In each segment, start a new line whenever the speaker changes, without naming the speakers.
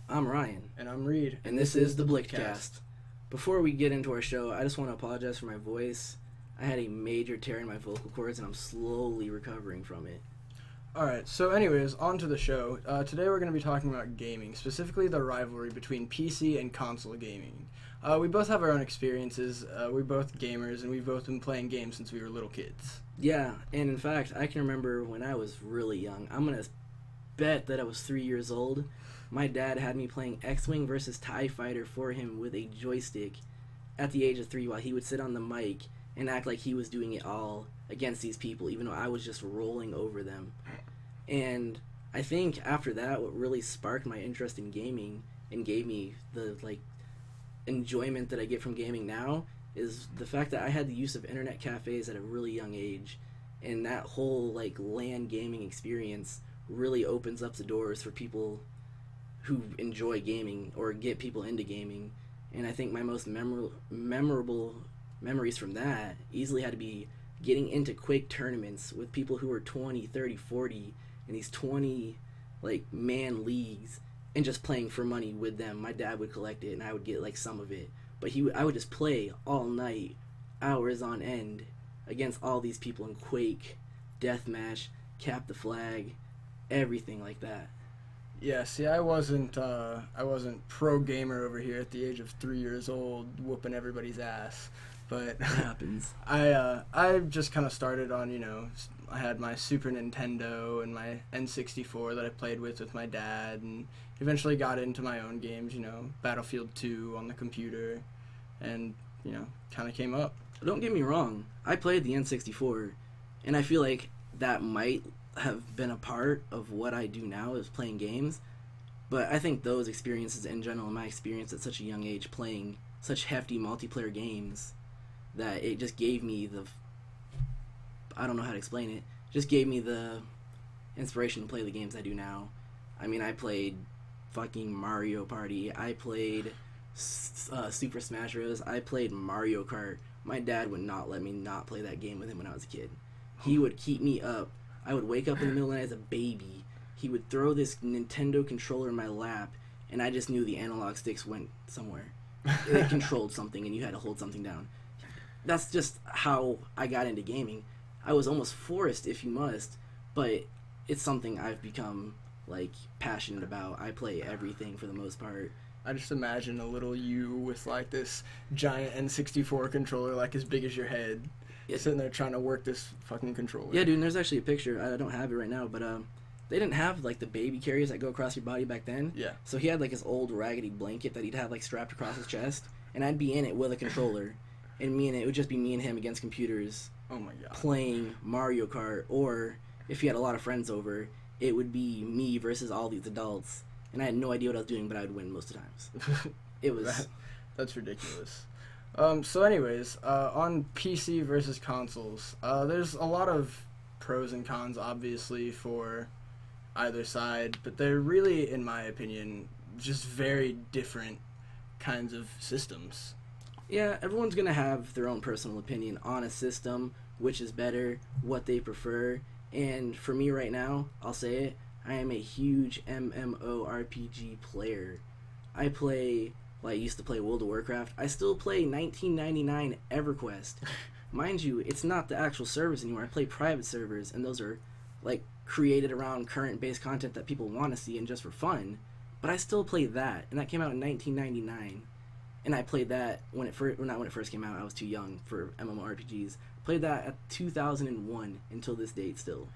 I'm Ryan,
And I'm Reed.
and this is the Blickcast. Before we get into our show, I just want to apologize for my voice. I had a major tear in my vocal cords, and I'm slowly recovering from it.
Alright, so anyways, on to the show. Today we're going to be talking about gaming, specifically the rivalry between PC and console gaming. We both have our own experiences. We're both gamers, and we've both been playing games since we were little kids.
Yeah, and in fact, I can remember when I was really young. I'm going to bet that I was 3 years old. My dad had me playing X-Wing versus TIE Fighter for him with a joystick at the age of 3 while he would sit on the mic and act like he was doing it all against these people, even though I was just rolling over them. And I think after that, what really sparked my interest in gaming and gave me the enjoyment that I get from gaming now is the fact that I had the use of internet cafes at a really young age, and that whole LAN gaming experience really opens up the doors for people who enjoy gaming or get people into gaming. And I think my most memorable memories from that easily had to be getting into Quake tournaments with people who were 20, 30, 40 in these 20 man leagues and just playing for money with them. My dad would collect it and I would get some of it, but I would just play all night, hours on end, against all these people in Quake, Deathmatch, Cap the Flag, everything like that.
Yeah, see, I wasn't pro gamer over here at the age of 3 years old, whooping everybody's ass. But
It happens.
I just kind of started on, I had my Super Nintendo and my N64 that I played with my dad, and eventually got into my own games, Battlefield 2 on the computer, and, kind of came up.
Don't get me wrong, I played the N64, and I feel like that might have been a part of what I do now is playing games, but I think those experiences in general, my experience at such a young age playing such hefty multiplayer games, that it just gave me I don't know how to explain it, just gave me the inspiration to play the games I do now. I mean, I played fucking Mario Party, I played Super Smash Bros., I played Mario Kart. My dad would not let me not play that game with him when I was a kid. He would keep me up. I would wake up in the middle of the night as a baby. He would throw this Nintendo controller in my lap, and I just knew the analog sticks went somewhere. It controlled something, and you had to hold something down. That's just how I got into gaming. I was almost forced, if you must, but it's something I've become passionate about. I play everything for the most part.
I just imagine a little you with this giant N64 controller as big as your head.
Yeah.
Sitting there trying to work this fucking controller.
Yeah, dude, and there's actually a picture. I don't have it right now, but they didn't have the baby carriers that go across your body back then.
Yeah.
So he had his old raggedy blanket that he'd have strapped across his chest, and I'd be in it with a controller, and it would just be me and him against computers.
Oh my god.
Playing Mario Kart, or if he had a lot of friends over, it would be me versus all these adults, and I had no idea what I was doing, but I would win most of the times. It was
That's ridiculous. So anyways, on PC versus consoles, there's a lot of pros and cons, obviously, for either side, but they're really, in my opinion, just very different kinds of systems.
Yeah, everyone's going to have their own personal opinion on a system, which is better, what they prefer, and for me right now, I'll say it, I am a huge MMORPG player. I used to play World of Warcraft. I still play 1999 EverQuest. Mind you, it's not the actual servers anymore. I play private servers, and those are created around current-based content that people want to see and just for fun. But I still play that, and that came out in 1999. And I played that when it first, well, not when it first came out. I was too young for MMORPGs. Played that at 2001 until this date still.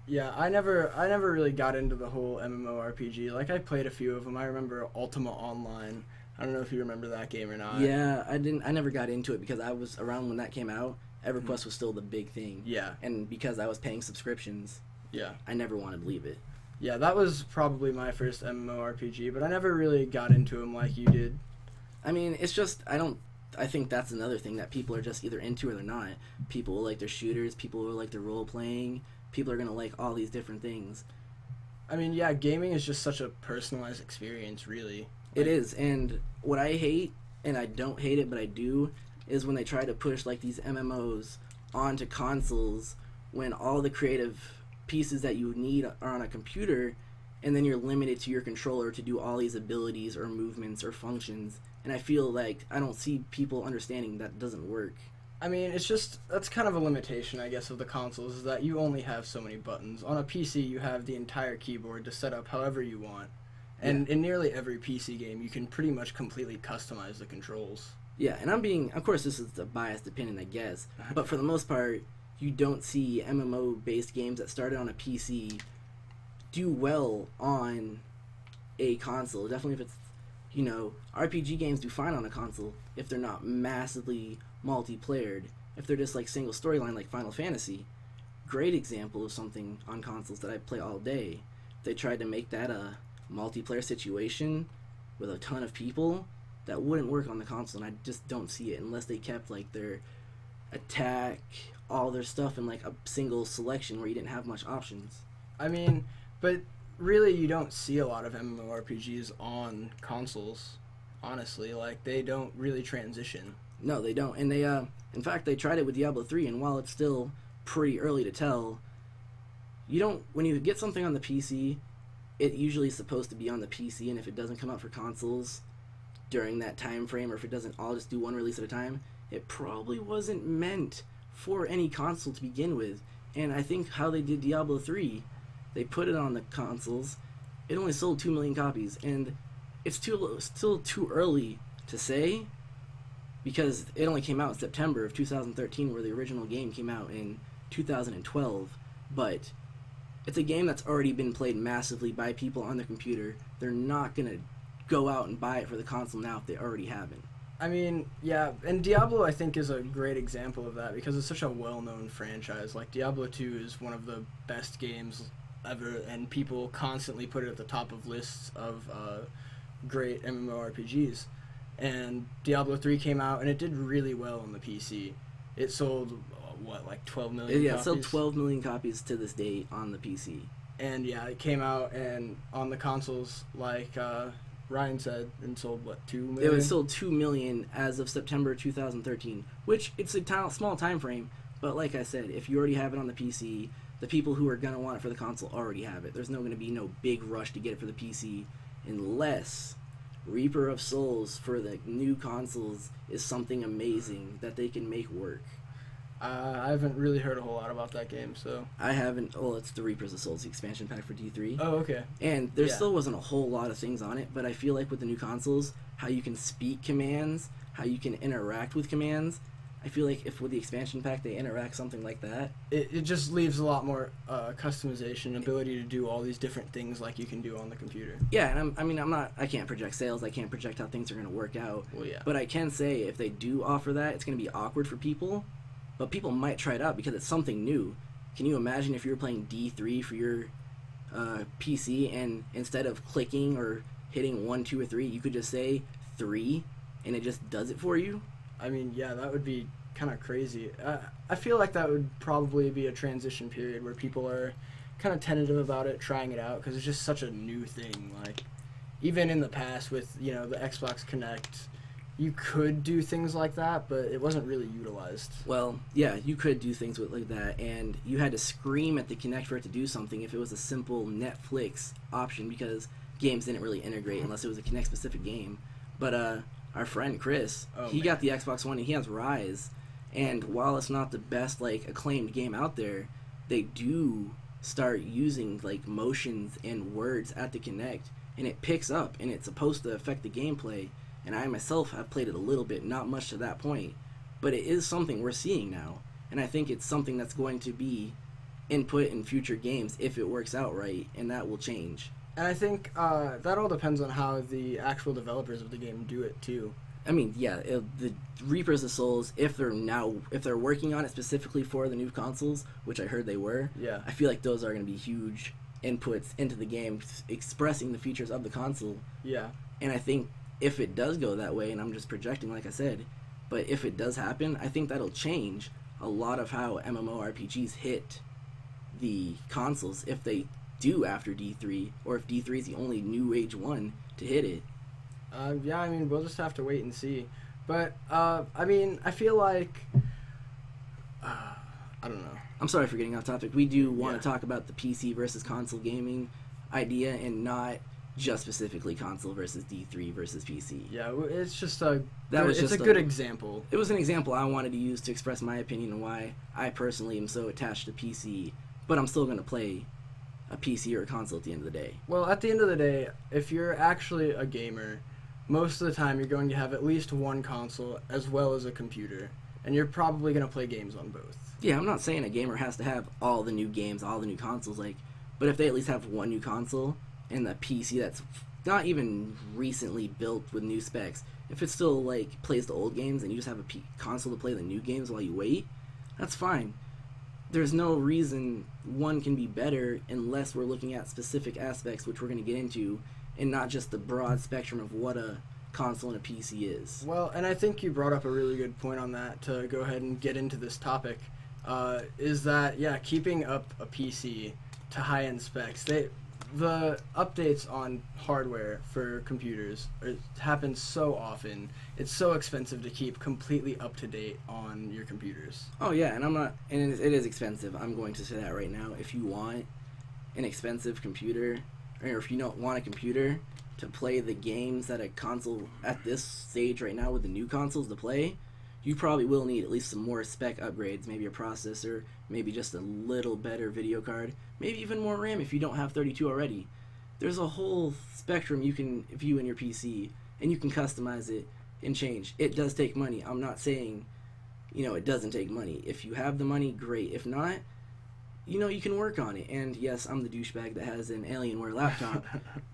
Yeah, I never really got into the whole MMORPG. I played a few of them. I remember Ultima Online. I don't know if you remember that game or not.
Yeah, I never got into it because I was around when that came out. EverQuest was still the big thing.
Yeah.
And because I was paying subscriptions,
yeah,
I never wanted to leave it.
Yeah, that was probably my first MMORPG, but I never really got into them like you did.
I mean, it's just, I think that's another thing that people are just either into or they're not. People will like their shooters, people will like their role-playing, people are going to like all these different things.
I mean, yeah, gaming is just such a personalized experience, really.
It is, and what I hate, and I don't hate it, but I do, is when they try to push these MMOs onto consoles when all the creative pieces that you need are on a computer, and then you're limited to your controller to do all these abilities or movements or functions. And I feel like I don't see people understanding that doesn't work.
I mean, it's just, that's kind of a limitation, I guess, of the consoles, is that you only have so many buttons. On a PC, you have the entire keyboard to set up however you want. And in nearly every PC game, you can pretty much completely customize the controls.
Yeah, and I'm being, of course, this is a biased opinion, I guess, but for the most part, you don't see MMO-based games that started on a PC do well on a console. Definitely if it's, RPG games do fine on a console if they're not massively multiplayered. If they're just like single storyline like Final Fantasy, great example of something on consoles that I play all day. If they tried to make that a multiplayer situation with a ton of people, that wouldn't work on the console, and I just don't see it unless they kept like their attack, all their stuff in like a single selection where you didn't have much options.
I mean, but really you don't see a lot of MMORPGs on consoles, honestly. Like, they don't really transition.
No, they don't. And they, in fact, they tried it with Diablo 3, and while it's still pretty early to tell, when you get something on the PC, it usually is supposed to be on the PC, and if it doesn't come out for consoles during that time frame, or if it doesn't all just do one release at a time, it probably wasn't meant for any console to begin with. And I think how they did Diablo 3, they put it on the consoles, it only sold 2 million copies, and it's still too early to say, because it only came out in September of 2013, where the original game came out in 2012, but it's a game that's already been played massively by people on their computer. They're not going to go out and buy it for the console now if they already haven't.
I mean, yeah, and Diablo, I think, is a great example of that because it's such a well-known franchise. Like, Diablo 2 is one of the best games ever, and people constantly put it at the top of lists of great MMORPGs. And Diablo 3 came out, and it did really well on the PC. It sold, like 12 million copies?
Yeah, it sold 12 million copies to this date on the PC.
And, yeah, it came out, and on the consoles, like Ryan said, and sold, 2 million?
It was sold 2 million as of September 2013, which it's a small time frame, but like I said, if you already have it on the PC, the people who are going to want it for the console already have it. There's going to be no big rush to get it for the PC unless Reaper of Souls for the new consoles is something amazing that they can make work.
I haven't really heard a whole lot about that game, so...
I haven't... Well, it's the Reapers of Souls, the expansion pack for D3.
Oh, okay.
And there still wasn't a whole lot of things on it, but I feel like with the new consoles, how you can speak commands, how you can interact with commands, I feel like if with the expansion pack they interact something like that...
It just leaves a lot more customization, ability to do all these different things like you can do on the computer.
Yeah, and I can't project sales, I can't project how things are going to work out.
Well, yeah.
But I can say if they do offer that, it's going to be awkward for people, but people might try it out because it's something new. Can you imagine if you were playing D3 for your PC, and instead of clicking or hitting 1, 2, or 3, you could just say 3, and it just does it for you?
I mean, yeah, that would be kind of crazy. I feel like that would probably be a transition period where people are kind of tentative about it, trying it out, because it's just such a new thing. Like, even in the past with, the Xbox Kinect, you could do things like that, but it wasn't really utilized.
Well, yeah, you could do things like that, and you had to scream at the Kinect for it to do something if it was a simple Netflix option, because games didn't really integrate unless it was a Kinect-specific game. But our friend Chris, he got the Xbox One, and he has Rise, and while it's not the best, acclaimed game out there, they do start using, motions and words at the Kinect, and it picks up, and it's supposed to affect the gameplay. And I myself have played it a little bit, not much to that point, but it is something we're seeing now, and I think it's something that's going to be input in future games if it works out right, and that will change.
And I think that all depends on how the actual developers of the game do it too.
I mean, yeah, the Reapers of Souls, if they're working on it specifically for the new consoles, which I heard they were,
yeah,
I feel like those are going to be huge inputs into the game, expressing the features of the console.
Yeah,
and I think if it does go that way, and I'm just projecting like I said, but if it does happen, I think that'll change a lot of how MMORPGs hit the consoles if they do after D3, or if D3 is the only new age one to hit it.
Yeah, I mean, we'll just have to wait and see. But, I mean, I feel like... I don't know.
I'm sorry for getting off topic. We do want to talk about the PC versus console gaming. idea and not just specifically console versus D3 versus PC.
Yeah, it's just
It's
a good example.
It was an example I wanted to use to express my opinion on why I personally am so attached to PC, but I'm still going to play a PC or a console at the end of the day.
Well, at the end of the day, if you're actually a gamer, most of the time you're going to have at least one console as well as a computer, and you're probably going to play games on both.
Yeah, I'm not saying a gamer has to have all the new games, all the new consoles, but if they at least have one new console and the PC that's not even recently built with new specs, if it still plays the old games and you just have a console to play the new games while you wait, that's fine. There's no reason one can be better unless we're looking at specific aspects, which we're going to get into, and not just the broad spectrum of what a console and a PC is.
Well, and I think you brought up a really good point on that to go ahead and get into this topic, is that, yeah, keeping up a PC to high-end specs, the updates on hardware for computers happen so often. It's so expensive to keep completely up to date on your computers.
Oh yeah, and it is expensive. I'm going to say that right now. If you want an expensive computer, or if you don't want a computer to play the games that a console at this stage right now with the new consoles to play, you probably will need at least some more spec upgrades, maybe a processor, maybe just a little better video card, maybe even more RAM if you don't have 32 already. There's a whole spectrum you can view in your PC, and you can customize it and change. It does take money. I'm not saying, it doesn't take money. If you have the money, great. If not, you can work on it. And yes, I'm the douchebag that has an Alienware laptop,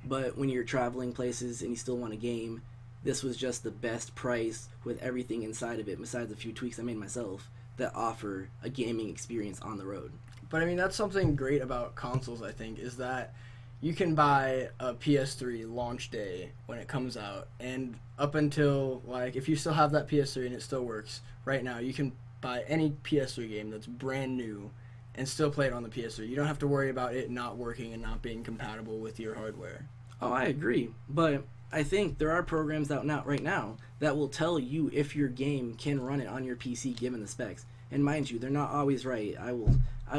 but when you're traveling places and you still want a game, this was just the best price with everything inside of it, besides a few tweaks I made myself, that offer a gaming experience on the road.
But I mean, that's something great about consoles, I think, is that you can buy a PS3 launch day when it comes out, and up until, if you still have that PS3 and it still works, right now you can buy any PS3 game that's brand new and still play it on the PS3. You don't have to worry about it not working and not being compatible with your hardware.
Oh, I agree, but I think there are programs out right now that will tell you if your game can run it on your PC given the specs. And mind you, they're not always right. I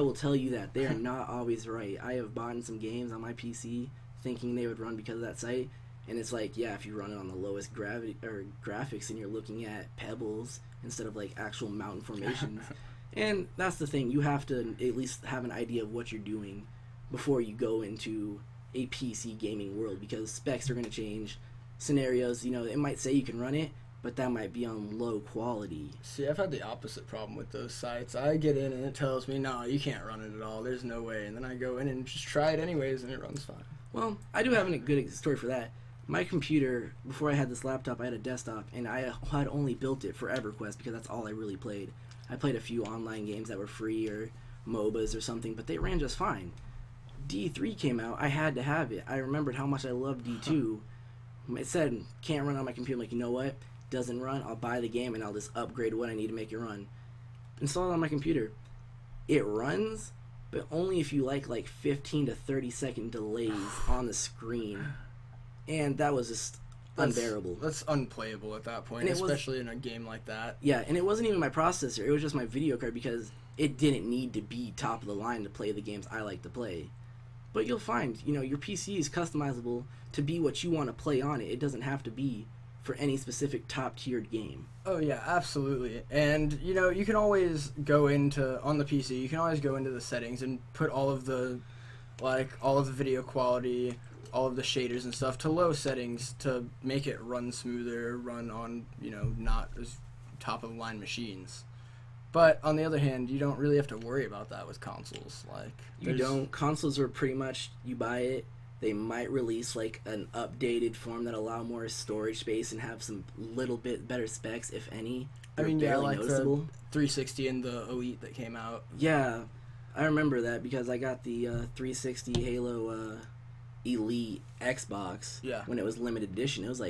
will tell you that they are not always right. I have bought some games on my PC thinking they would run because of that site, and it's if you run it on the lowest graphics and you're looking at pebbles instead of actual mountain formations. And that's the thing, you have to at least have an idea of what you're doing before you go into a PC gaming world, because specs are going to change, scenarios, it might say you can run it, but that might be on low quality.
See, I've had the opposite problem with those sites. I get in and it tells me, no, you can't run it at all, there's no way, and then I go in and just try it anyways and it runs fine.
Well, I do have a good story for that. My computer, before I had this laptop, I had a desktop, and I had only built it for EverQuest because that's all I really played. I played a few online games that were free or MOBAs or something, but they ran just fine. D3 came out, I had to have it. I remembered how much I loved D2. It said, can't run on my computer. I'm like, you know what? Doesn't run, I'll buy the game and I'll just upgrade what I need to make it run. Install it on my computer. It runs, but only if you like 15 to 30 second delays on the screen. And that was just unbearable.
That's unplayable at that point, especially in a game like that.
Yeah, and it wasn't even my processor. It was just my video card, because it didn't need to be top of the line to play the games I like to play. But you'll find, your PC is customizable to be what you want to play on it. It doesn't have to be for any specific top-tiered game.
Oh, yeah, absolutely. And, you can always go on the PC, you can always go into the settings and put all of the video quality, all of the shaders and stuff to low settings to make it run smoother, run on, not as top-of-the-line machines. But on the other hand, you don't really have to worry about that with consoles.
You don't. Consoles are pretty much, you buy it, they might release an updated form that allow more storage space and have some little bit better specs, if any.
I mean, yeah, noticeable. The 360 and the Elite that came out.
Yeah, I remember that because I got the 360 Halo Elite Xbox when it was limited edition. It was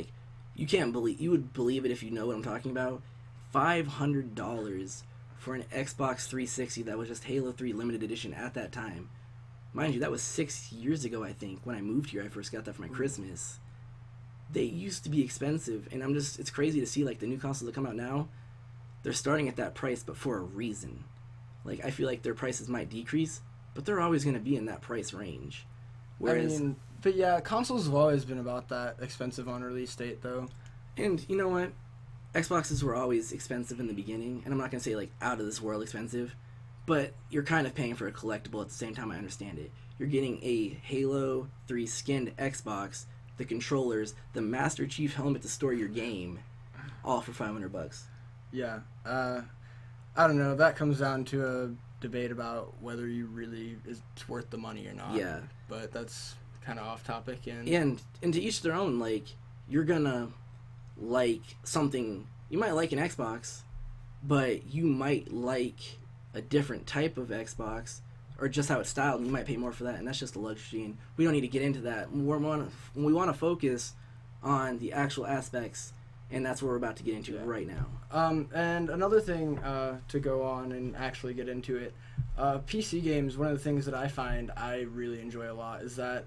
you would believe it if you know what I'm talking about. $500 for an Xbox 360 that was just Halo 3 limited edition at that time. Mind you, that was 6 years ago, I think. When I moved here, I first got that for my Christmas. They used to be expensive, and it's crazy to see, the new consoles that come out now, they're starting at that price, but for a reason. I feel like their prices might decrease, but they're always going to be in that price range. Whereas,
I mean, but yeah, consoles have always been about that expensive on release date, though.
and you know what? Xboxes were always expensive in the beginning, and I'm not gonna say like out of this world expensive, but you're kind of paying for a collectible at the same time. I understand it. You're getting a Halo 3 skinned Xbox, the controllers, the Master Chief helmet to store your game, all for $500.
Yeah. I don't know. That comes down to a debate about whether you really it's worth the money or not.
Yeah.
But that's kind of off topic.
And to each their own. Like, you're gonna like something. You might like an Xbox, but you might like a different type of Xbox, or just how it's styled, and you might pay more for that, and that's just a luxury, and we don't need to get into that. We want to focus on the actual aspects, and that's what we're about to get into right now.
And another thing to go on and actually get into it, PC games, one of the things that I find I really enjoy a lot is that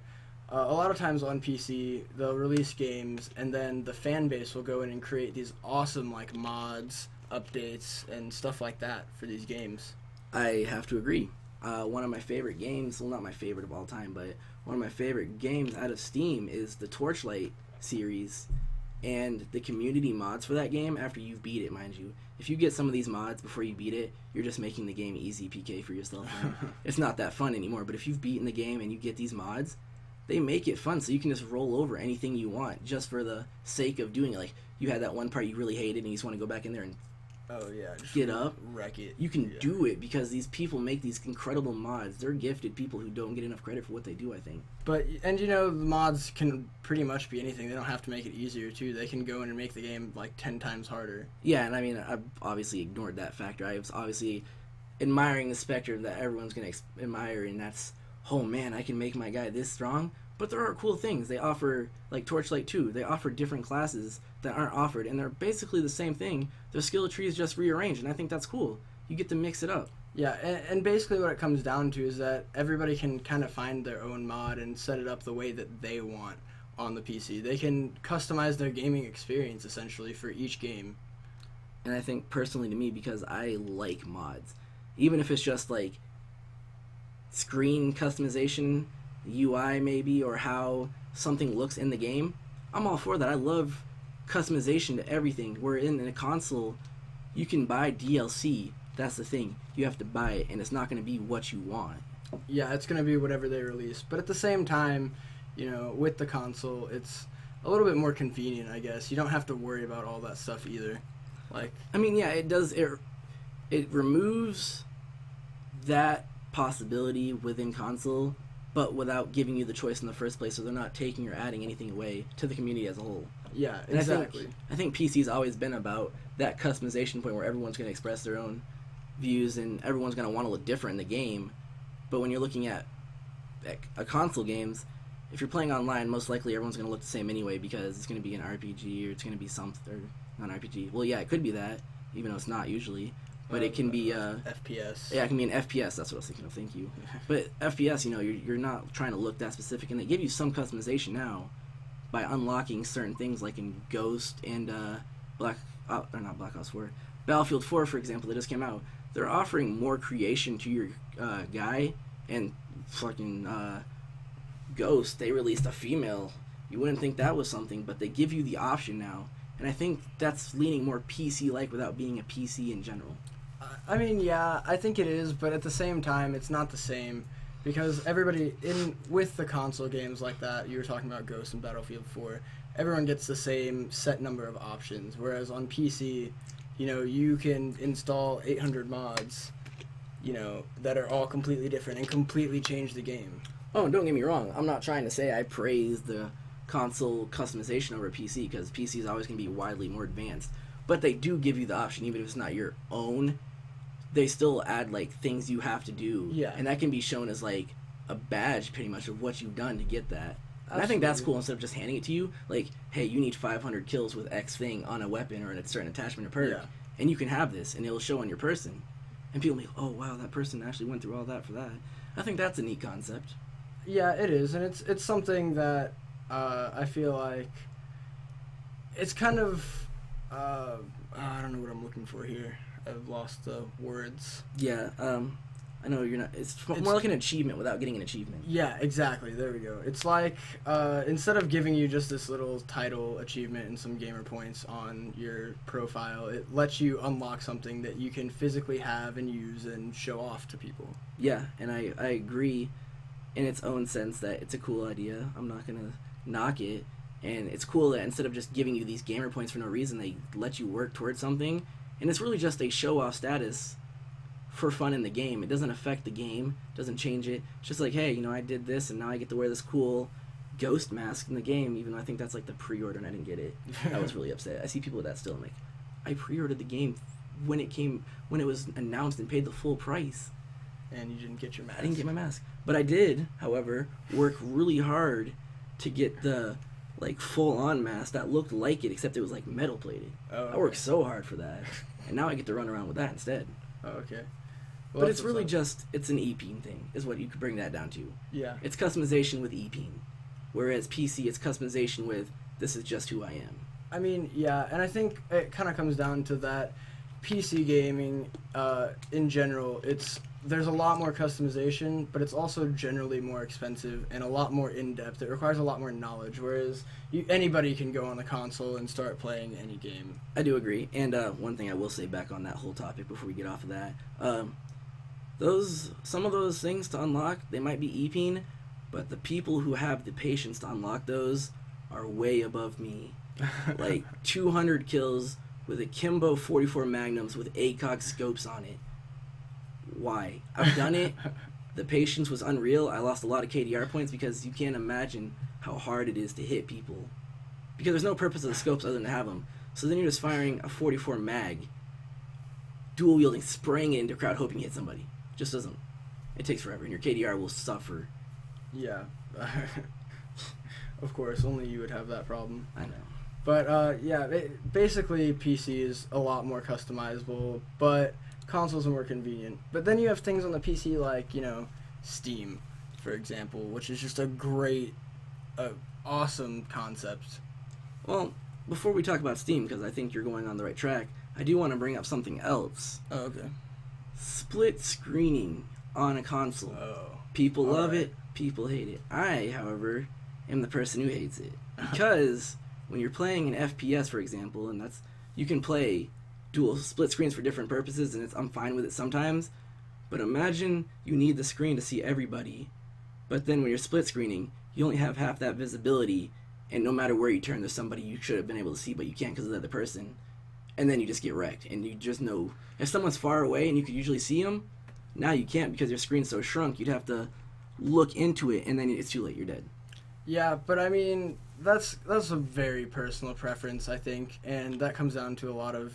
a lot of times on PC, they'll release games, and then the fan base will go in and create these awesome like mods, updates, and stuff like that for these games.
I have to agree. One of my favorite games, well, not my favorite of all time, but one of my favorite games out of Steam is the Torchlight series, and the community mods for that game after you've beat it, mind you. If you get some of these mods before you beat it, you're just making the game easy PK for yourself. It's not that fun anymore, but if you've beaten the game and you get these mods, they make it fun, so you can just roll over anything you want just for the sake of doing it. Like, you had that one part you really hated and you just want to go back in there and
Just
get up,
wreck it.
you can do it because these people make these incredible mods. They're gifted people who don't get enough credit for what they do, I think.
But, and you know, the mods can pretty much be anything. They don't have to make it easier, too. They can go in and make the game, like, 10 times harder.
Yeah, and I mean, I've obviously ignored that factor. I was obviously admiring the spectrum that everyone's going to admire, and that's, oh man, I can make my guy this strong. But there are cool things. They offer, like Torchlight 2, they offer different classes that aren't offered, and they're basically the same thing. Their skill tree is just rearranged, and I think that's cool. You get to mix it up.
Yeah, and basically what it comes down to is that everybody can kind of find their own mod and set it up the way that they want on the PC. They can customize their gaming experience, essentially, for each game.
And I think, personally to me, because I like mods, even if it's just, like, screen customization, UI maybe, or how something looks in the game, I'm all for that. I love customization to everything. Where in a console, you can buy DLC. That's the thing. You have to buy it, and it's not going to be what you want.
Yeah, it's going to be whatever they release. But at the same time, you know, with the console, it's a little bit more convenient, I guess. You don't have to worry about all that stuff either. Like,
I mean, yeah, it does. It removes that possibility within console, but without giving you the choice in the first place, so they're not taking or adding anything away to the community as a whole.
yeah,
And
exactly.
I think PC's always been about that customization point where everyone's going to express their own views and everyone's going to want to look different in the game. But when you're looking at a console games, if you're playing online, most likely everyone's going to look the same anyway because it's going to be an RPG or it's going to be something, or not an RPG. Well, yeah, it could be that, even though it's not usually. But it can be
FPS.
Yeah, it can be an FPS. That's what I was thinking of. Thank you. But FPS, you know, you're not trying to look that specific, and they give you some customization now by unlocking certain things, like in Ghost and not Black Ops 4, Battlefield 4, for example, that just came out. They're offering more creation to your guy, and fucking Ghost, they released a female. You wouldn't think that was something, but they give you the option now, and I think that's leaning more PC-like without being a PC in general.
I mean, yeah, I think it is, but at the same time, it's not the same because everybody with the console games like that, you were talking about Ghost and Battlefield 4, everyone gets the same set number of options, whereas on PC, you know, you can install 800 mods, you know, that are all completely different and completely change the game.
Oh, don't get me wrong. I'm not trying to say I praise the console customization over PC, because PC is always going to be widely more advanced. But they do give you the option, even if it's not your own. They still add, like, things you have to do.
Yeah.
And that can be shown as, like, a badge, pretty much, of what you've done to get that. And I think
Absolutely.
that's cool, instead of just handing it to you. Like, hey, you need 500 kills with X thing on a weapon or a certain attachment or perk.
Yeah.
And you can have this, and it'll show on your person. And people will be, oh, wow, that person actually went through all that for that. I think that's a neat concept.
Yeah, it is, and it's something that I feel like it's kind of I don't know what I'm looking for here. I've lost the words.
Yeah, I know you're not. It's more
It's-
like an achievement without getting an achievement.
Yeah, exactly. There we go. It's like instead of giving you just this little title achievement and some gamer points on your profile, it lets you unlock something that you can physically have and use and show off to people.
Yeah, and I agree in its own sense that it's a cool idea. I'm not going to knock it. And it's cool that instead of just giving you these gamer points for no reason, they let you work towards something. And it's really just a show-off status for fun in the game. It doesn't affect the game, doesn't change it. It's just like, hey, you know, I did this and now I get to wear this cool ghost mask in the game, even though I think that's like the pre-order and I didn't get it. I was really upset. I see people with that still. I'm like, I pre-ordered the game when it was announced and paid the full price.
And you didn't get your mask.
I didn't get my mask. But I did, however, work really hard to get the like full-on mask that looked like it, except it was like metal plated.
Oh,
I worked so hard for that. And now I get to run around with that instead.
Oh, okay.
But
Well,
it's
that's
really
what's
just, it's an EP thing, is what you could bring that down to.
up. Yeah.
It's customization with EP. Whereas PC, it's customization with, this is just who I am.
I mean, yeah, and I think it kind of comes down to that PC gaming in general. There's a lot more customization, but it's also generally more expensive and a lot more in-depth. It requires a lot more knowledge, whereas anybody can go on the console and start playing any game.
I do agree. And one thing I will say back on that whole topic before we get off of that, some of those things to unlock, they might be EPing, but the people who have the patience to unlock those are way above me. Like 200 kills with a Kimbo 44 Magnums with ACOG scopes on it. Why? I've done it. The patience was unreal. I lost a lot of KDR points because you can't imagine how hard it is to hit people. Because there's no purpose of the scopes other than to have them. So then you're just firing a 44 mag, dual wielding, spraying it into a crowd, hoping you hit somebody. Just doesn't. It takes forever, and your KDR will suffer.
Yeah. Of course, only you would have that problem.
I know.
But yeah, basically PC is a lot more customizable, but consoles are more convenient. But then you have things on the PC like, you know, Steam, for example, which is just a great, awesome concept.
Well, before we talk about Steam, because I think you're going on the right track, I do want to bring up something else.
Oh, okay.
Split screening on a console.
Oh.
People love
Alright.
it, people hate it. I, however, am the person who hates it. Because when you're playing an FPS, for example, and you can play dual split screens for different purposes, and I'm fine with it sometimes. But imagine you need the screen to see everybody, but then when you're split screening, you only have half that visibility, and no matter where you turn, there's somebody you should have been able to see, but you can't because of the other person. And then you just get wrecked, and you just know if someone's far away and you could usually see them, now you can't because your screen's so shrunk. You'd have to look into it, and then it's too late. You're dead.
Yeah, but I mean, that's a very personal preference, I think, and that comes down to a lot of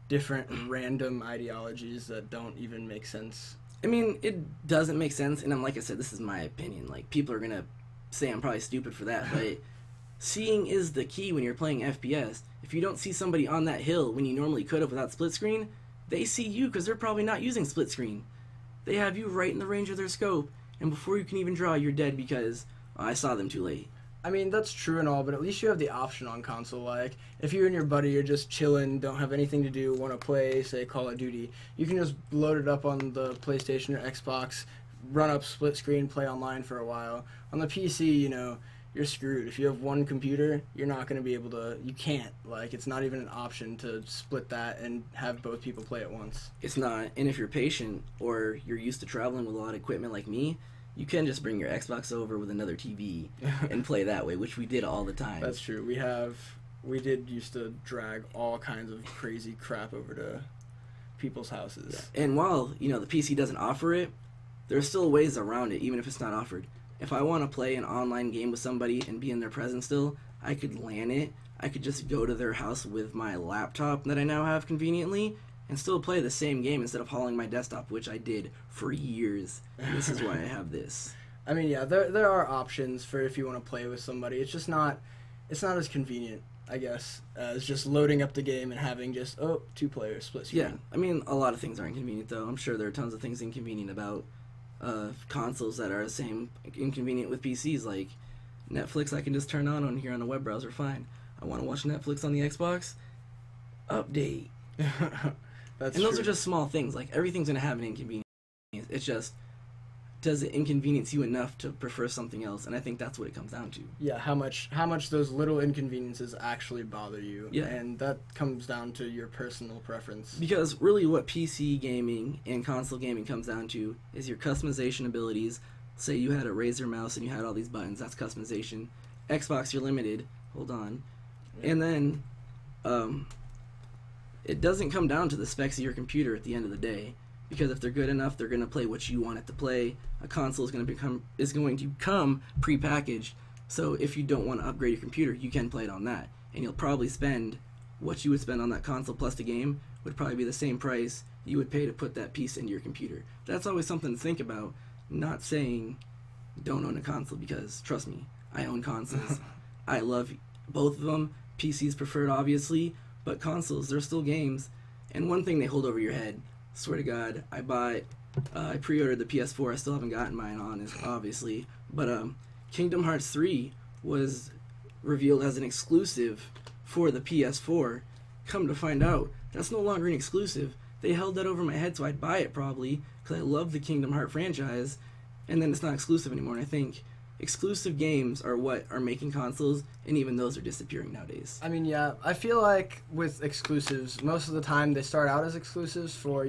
different random ideologies that don't even make sense.
I mean, it doesn't make sense, and like I said, this is my opinion. Like, people are gonna say I'm probably stupid for that, but seeing is the key when you're playing FPS. If you don't see somebody on that hill when you normally could have without split screen, they see you because they're probably not using split screen. They have you right in the range of their scope, and before you can even draw, you're dead because I saw them too late.
I mean, that's true and all, but at least you have the option on console. Like, if you and your buddy are just chilling, don't have anything to do, want to play, say, Call of Duty, you can just load it up on the PlayStation or Xbox, run up split screen, play online for a while. On the PC, you know, you're screwed. If you have one computer, you're not going to be able to, you can't. Like, it's not even an option to split that and have both people play at once.
It's not, and if you're patient or you're used to traveling with a lot of equipment like me, you can just bring your Xbox over with another TV and play that way, which we did all the time.
That's true. We did used to drag all kinds of crazy crap over to people's houses.
And while, you know, the PC doesn't offer it, there are still ways around it, even if it's not offered. If I want to play an online game with somebody and be in their presence still, I could LAN it. I could just go to their house with my laptop that I now have conveniently and still play the same game instead of hauling my desktop, which I did for years. And this is why I have this.
I mean, yeah, there are options for if you want to play with somebody. It's just not, it's not as convenient, I guess, as just loading up the game and having just, two players, split screen.
Yeah, I mean, a lot of things are inconvenient, though. I'm sure there are tons of things inconvenient about consoles that are the same inconvenient with PCs, like Netflix I can just turn on here on a web browser, fine. I want to watch Netflix on the Xbox, update.
That's
And those
true.
are just small things. Like, everything's going to have an inconvenience. It's just, does it inconvenience you enough to prefer something else? And I think that's what it comes down to.
Yeah, how much those little inconveniences actually bother you.
Yeah.
And that comes down to your personal preference.
Because really what PC gaming and console gaming comes down to is your customization abilities. Say you had a Razer mouse and you had all these buttons, that's customization. Xbox, you're limited. Hold on.
Yeah.
And then it doesn't come down to the specs of your computer at the end of the day. Because if they're good enough, they're going to play what you want it to play. A console is going to come prepackaged. So if you don't want to upgrade your computer, you can play it on that. And you'll probably spend what you would spend on that console plus the game would probably be the same price you would pay to put that piece into your computer. That's always something to think about. Not saying don't own a console, because trust me, I own consoles. I love both of them. PC's preferred, obviously, but consoles, they're still games. And one thing they hold over your head, swear to God, I pre-ordered the PS4. I still haven't gotten mine on, obviously. But Kingdom Hearts 3 was revealed as an exclusive for the PS4. Come to find out, that's no longer an exclusive. They held that over my head so I'd buy it probably, because I love the Kingdom Hearts franchise, and then it's not exclusive anymore. And I think exclusive games are what are making consoles, and even those are disappearing nowadays.
I mean, yeah, I feel like with exclusives, most of the time they start out as exclusives for,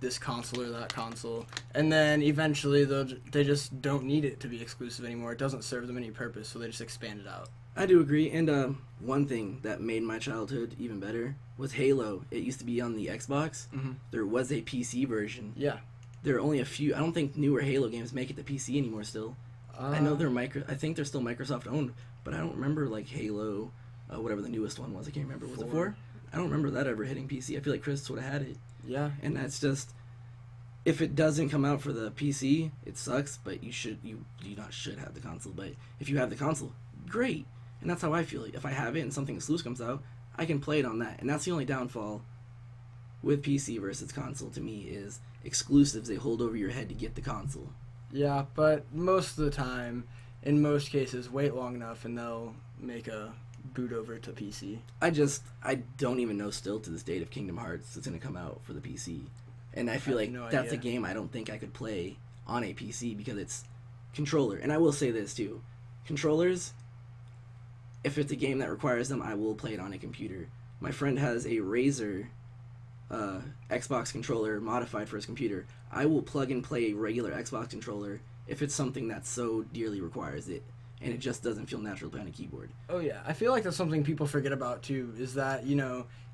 this console or that console, and then eventually they just don't need it to be exclusive anymore. It doesn't serve them any purpose, so they just expand it out.
I do agree, and one thing that made my childhood even better was Halo. It used to be on the Xbox.
Mm-hmm.
There was a PC version.
Yeah.
There are only a few. I don't think newer Halo games make it to PC anymore still. I know I think they're still Microsoft owned, but I don't remember like Halo, whatever the newest one was. I can't remember. Was it 4? I don't remember that ever hitting PC. I feel like Chris would have had it.
Yeah.
And that's just, if it doesn't come out for the PC, it sucks. But you should have the console. But if you have the console, great. And that's how I feel. If I have it and something exclusive comes out, I can play it on that. And that's the only downfall with PC versus console to me is exclusives. They hold over your head to get the console.
Yeah, but most of the time, in most cases, wait long enough and they'll make a boot over to PC.
I don't even know still to this date if Kingdom Hearts is going to come out for the PC. And I feel like that's a game I don't think I could play on a PC because it's controller. And I will say this too. Controllers, if it's a game that requires them, I will play it on a computer. My friend has a Razer Xbox controller modified for his computer. I will plug and play a regular Xbox controller if it's something that so dearly requires it, and it just doesn't feel natural to play on a keyboard.
Oh yeah, I feel like that's something people forget about too, is that,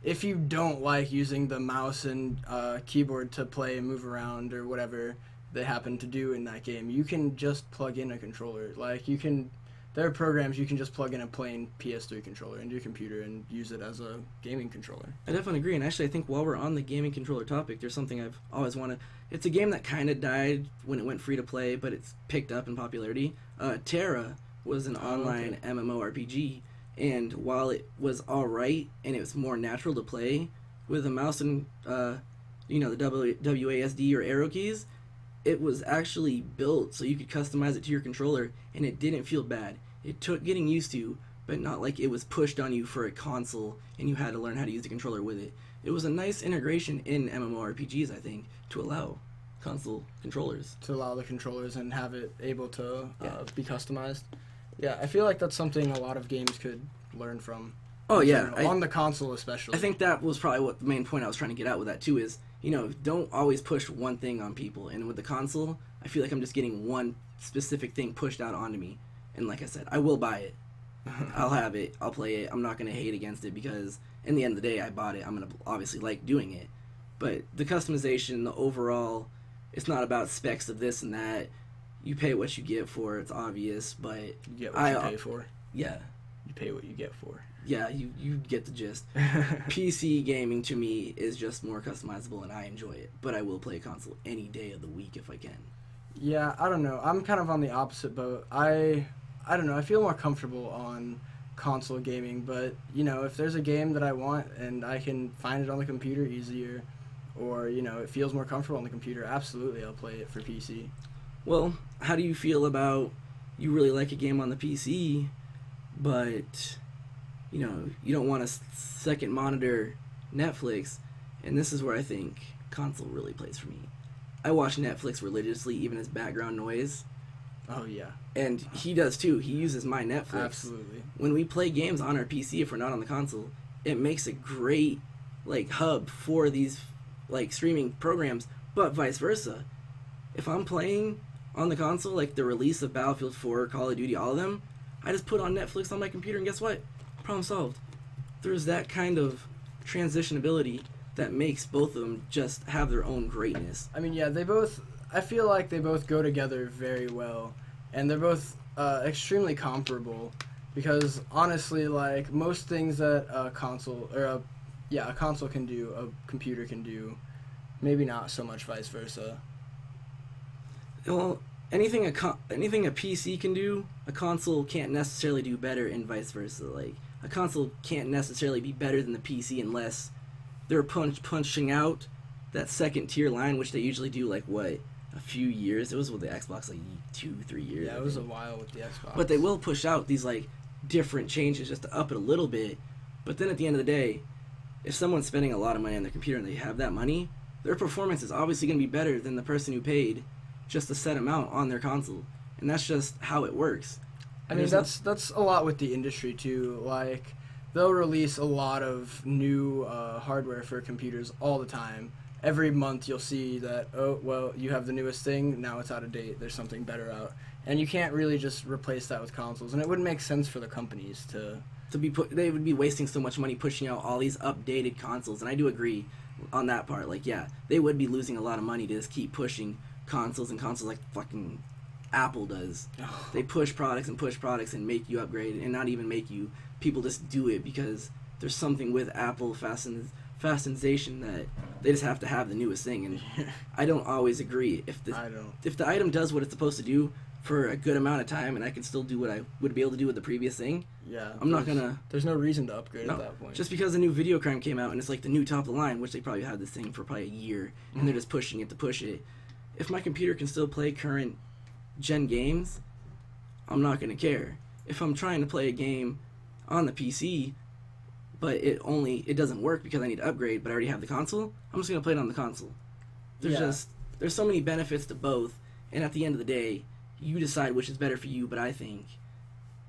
if you don't like using the mouse and keyboard to play and move around or whatever they happen to do in that game, you can just plug in a controller. There are programs you can just plug in a plain PS3 controller into your computer and use it as a gaming controller.
I definitely agree, and actually I think while we're on the gaming controller topic, there's something I've always wanted. It's a game that kind of died when it went free to play, but it's picked up in popularity. Terra was an online MMORPG, and while it was alright, and it was more natural to play with a mouse and, the WASD or arrow keys, it was actually built so you could customize it to your controller, and it didn't feel bad. It took getting used to, but not like it was pushed on you for a console and you had to learn how to use the controller with it. It was a nice integration in MMORPGs, I think, to allow console controllers.
To allow the controllers and have it able to be customized. Yeah, I feel like that's something a lot of games could learn from.
Oh, yeah.
On the console especially.
I think that was probably what the main point I was trying to get at with that, too, is, don't always push one thing on people. And with the console, I feel like I'm just getting one specific thing pushed out onto me. And like I said, I will buy it. I'll have it. I'll play it. I'm not going to hate against it because, in the end of the day, I bought it. I'm going to obviously like doing it. But the customization, the overall, it's not about specs of this and that. You pay what you get for. It's obvious, but
you get what you pay for.
Yeah.
You pay what you get for.
Yeah, you get the gist. PC gaming to me is just more customizable, and I enjoy it. But I will play a console any day of the week if I can.
Yeah, I don't know. I'm kind of on the opposite boat. I don't know. I feel more comfortable on console gaming, but if there's a game that I want and I can find it on the computer easier, or it feels more comfortable on the computer, absolutely I'll play it for PC.
Well, how do you feel about you really like a game on the PC, but you don't want a second monitor Netflix? And this is where I think console really plays for me. I watch Netflix religiously, even as background noise.
Oh yeah,
And he does too. He uses my Netflix.
absolutely.
When we play games on our PC, if we're not on the console, it makes a great like hub for these like streaming programs. But vice versa, if I'm playing on the console, like the release of Battlefield 4, Call of Duty, all of them, I just put on Netflix on my computer, and guess what? Problem solved. There's that kind of transitionability that makes both of them just have their own greatness.
I mean, yeah, they both. I feel like they both go together very well, and they're both extremely comparable. Because honestly, like most things that a console a console can do, a computer can do. Maybe not so much vice versa.
Well, anything a PC can do, a console can't necessarily do better, and vice versa. Like a console can't necessarily be better than the PC unless they're punching out that second tier line, which they usually do like what, a few years. It was with the Xbox like 2-3 years.
Yeah, it was a while with the Xbox.
But they will push out these like different changes just to up it a little bit. But then at the end of the day, if someone's spending a lot of money on their computer and they have that money, their performance is obviously going to be better than the person who paid just a set amount on their console. And that's just how it works.
I mean, that's a lot with the industry too. Like, they'll release a lot of new hardware for computers all the time. Every month you'll see that, oh, well, you have the newest thing, now it's out of date, there's something better out. And you can't really just replace that with consoles. And it wouldn't make sense for the companies to
they would be wasting so much money pushing out all these updated consoles. And I do agree on that part. Like, yeah, they would be losing a lot of money to just keep pushing consoles like fucking Apple does. They push products and make you upgrade, and not even make you. People just do it because there's something with Apple fastenization that they just have to have the newest thing, and I don't always agree. If the item does what it's supposed to do for a good amount of time, and I can still do what I would be able to do with the previous thing,
yeah,
I'm not gonna.
There's no reason to upgrade at that point.
Just because a new Video Crime came out and it's like the new top of the line, which they probably had this thing for probably a year, and they're just pushing it to push it. If my computer can still play current gen games, I'm not gonna care. If I'm trying to play a game on the PC, but it doesn't work because I need to upgrade, but I already have the console, I'm just gonna play it on the console. There's so many benefits to both, and at the end of the day, you decide which is better for you. But I think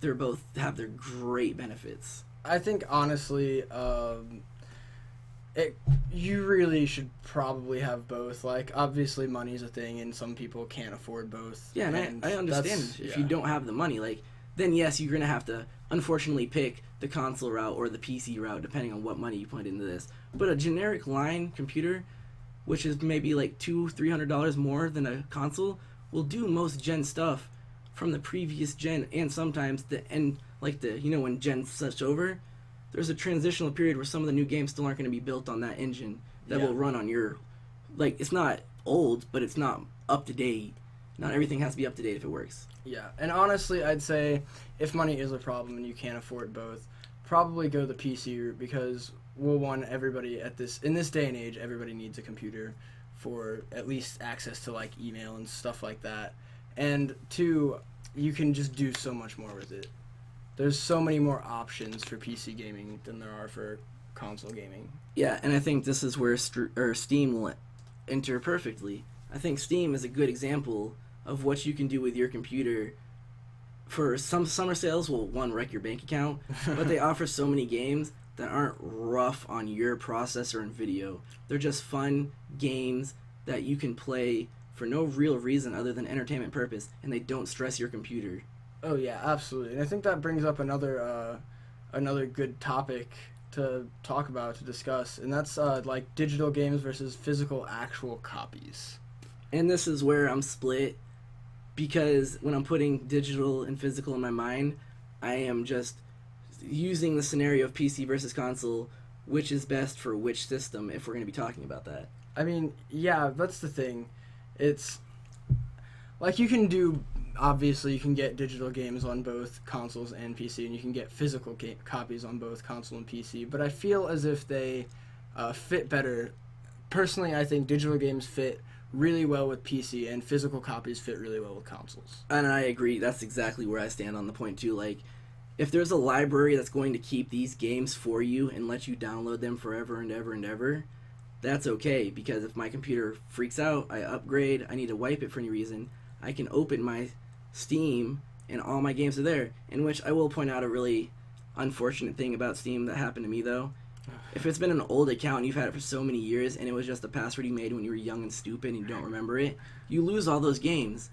they're both have their great benefits.
I think honestly, you really should probably have both. Like, obviously money's a thing and some people can't afford both.
Yeah, and I understand if you don't have the money, like, then yes, you're gonna have to unfortunately pick the console route or the PC route depending on what money you put into this. But a generic line computer, which is maybe like $200-300 more than a console, will do most gen stuff from the previous gen, and sometimes when gen switch over, there's a transitional period where some of the new games still aren't going to be built on that engine that will run on your, like, it's not old, but it's not up to date. Not everything has to be up to date if it works.
Yeah, and honestly, I'd say if money is a problem and you can't afford both, probably go the PC route, because everybody in this day and age, everybody needs a computer for at least access to like email and stuff like that. And two, you can just do so much more with it. There's so many more options for PC gaming than there are for console gaming.
Yeah, and I think this is where Steam will enter perfectly. I think Steam is a good example of what you can do with your computer. For some summer sales will wreck your bank account, but they offer so many games that aren't rough on your processor and video. They're just fun games that you can play for no real reason other than entertainment purpose, and they don't stress your computer.
Oh yeah, absolutely. And I think that brings up another good topic to talk about, to discuss, and that's like digital games versus physical actual copies.
And this is where I'm split, because when I'm putting digital and physical in my mind, I am just using the scenario of PC versus console, which is best for which system, if we're going to be talking about that.
I mean, yeah, that's the thing. It's like you can get digital games on both consoles and PC, and you can get physical copies on both console and PC, but I feel as if they fit better. Personally, I think digital games fit really well with PC, and physical copies fit really well with consoles.
And I agree. That's exactly where I stand on the point, too. Like, if there's a library that's going to keep these games for you and let you download them forever and ever and ever, that's okay, because if my computer freaks out, I upgrade, I need to wipe it for any reason, I can open my Steam and all my games are there. In which I will point out a really unfortunate thing about Steam that happened to me though. If it's been an old account and you've had it for so many years and it was just a password you made when you were young and stupid and you don't remember it, you lose all those games.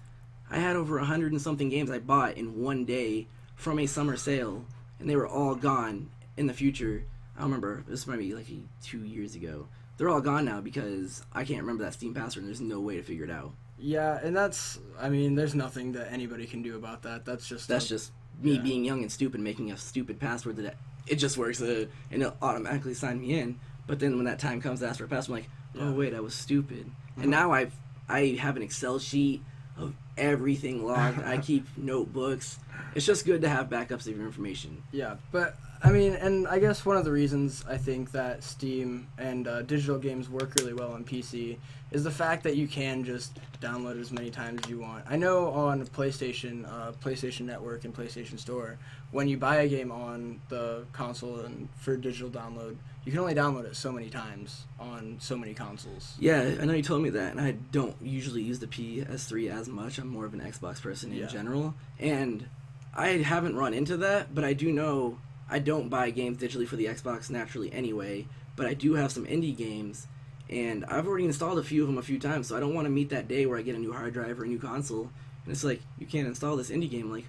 I had over 100 and something games I bought in one day from a summer sale, and they were all gone in the future. I don't remember, this might be like 2 years ago. They're all gone now because I can't remember that Steam password and there's no way to figure it out.
Yeah, and that's, I mean, there's nothing that anybody can do about that. That's just
Me being young and stupid, making a stupid password that it just works, and it'll automatically sign me in. But then when that time comes to ask for a password, I'm like, oh wait, I was stupid. Mm-hmm. And now I have an Excel sheet of everything logged. I keep notebooks. It's just good to have backups of your information.
Yeah, but I mean, and I guess one of the reasons I think that Steam and digital games work really well on PC is the fact that you can just download it as many times as you want. I know on PlayStation, PlayStation Network and PlayStation Store, when you buy a game on the console and for digital download, you can only download it so many times on so many consoles.
Yeah, I know you told me that, and I don't usually use the PS3 as much. I'm more of an Xbox person in general, and I haven't run into that, but I do know I don't buy games digitally for the Xbox naturally anyway, but I do have some indie games, and I've already installed a few of them a few times, so I don't want to meet that day where I get a new hard drive or a new console, and it's like, you can't install this indie game. Like,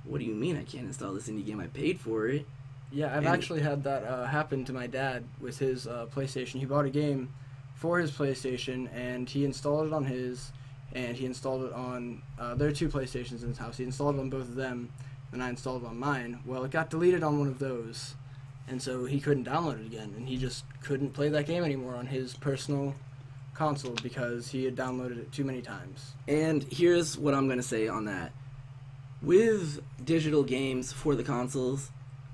what do you mean I can't install this indie game? I paid for it.
Yeah, I've actually had that happen to my dad with his PlayStation. He bought a game for his PlayStation, and he installed it on his, and he installed it on, there are two PlayStations in his house. He installed it on both of them, and I installed it on mine. Well, it got deleted on one of those, and so he couldn't download it again, and he just couldn't play that game anymore on his personal console because he had downloaded it too many times.
And here's what I'm going to say on that. With digital games for the consoles,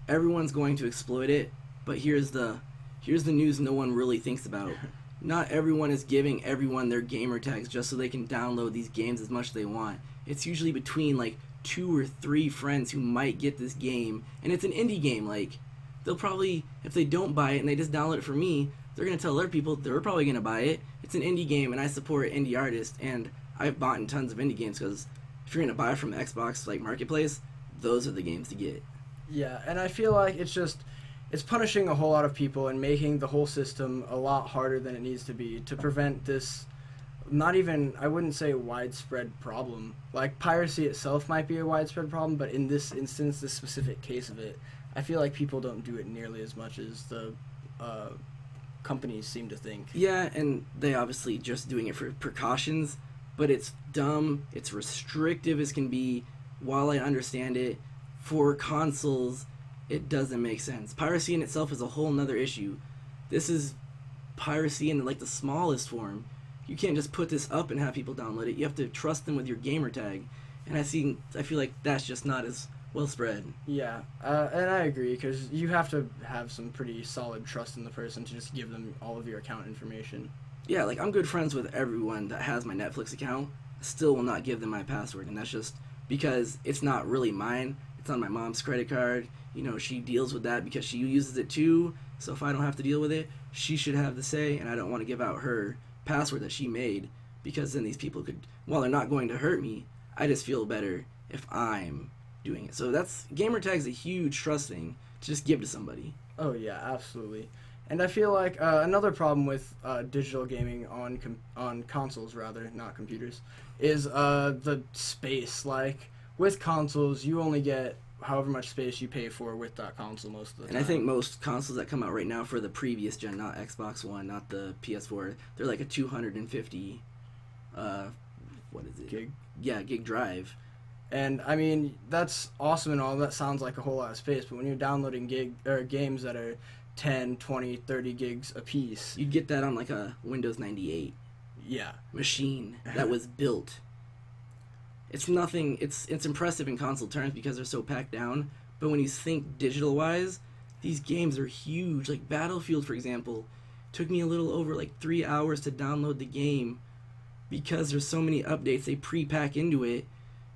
everyone's going to exploit it, but here's the news no one really thinks about. Not everyone is giving everyone their gamer tags just so they can download these games as much as they want. It's usually between like 2 or 3 friends who might get this game, and it's an indie game. Like, they'll probably, if they don't buy it and they just download it for me, they're going to tell other people they're probably going to buy it. It's an indie game, and I support indie artists, and I've bought in tons of indie games because if you're going to buy from Xbox like Marketplace, those are the games to get.
Yeah, and I feel like it's punishing a whole lot of people and making the whole system a lot harder than it needs to be to prevent this, not even, I wouldn't say widespread problem. Like, piracy itself might be a widespread problem, but in this instance, this specific case of it, I feel like people don't do it nearly as much as the companies seem to think.
Yeah, and they obviously just doing it for precautions, but it's dumb, it's restrictive as can be. While I understand it, for consoles, it doesn't make sense. Piracy in itself is a whole nother issue. This is piracy in like the smallest form. You can't just put this up and have people download it. You have to trust them with your gamer tag, and I feel like that's just not as well spread.
Yeah, and I agree, because you have to have some pretty solid trust in the person to just give them all of your account information.
Yeah, like, I'm good friends with everyone that has my Netflix account. I still will not give them my password, and that's just because it's not really mine. It's on my mom's credit card. You know, she deals with that because she uses it too, so if I don't have to deal with it, she should have the say, and I don't want to give out her password that she made, because then these people could, while they're not going to hurt me, I just feel better if I'm doing it. So that's, gamer tag's a huge trust thing to just give to somebody.
Oh yeah, absolutely. And I feel like another problem with digital gaming on consoles, rather, not computers, is the space. Like, with consoles, you only get however much space you pay for with that console most of the time.
And I think most consoles that come out right now for the previous gen, not Xbox One, not the PS4, they're like a 250, what is it?
Gig?
Yeah, gig drive.
And, I mean, that's awesome and all. That sounds like a whole lot of space, but when you're downloading games that are 10, 20, 30 gigs a piece,
you'd get that on like a Windows 98 machine that was built. It's nothing, it's impressive in console terms because they're so packed down, but when you think digital-wise, these games are huge. Like Battlefield, for example, took me a little over like 3 hours to download the game because there's so many updates they pre-pack into it,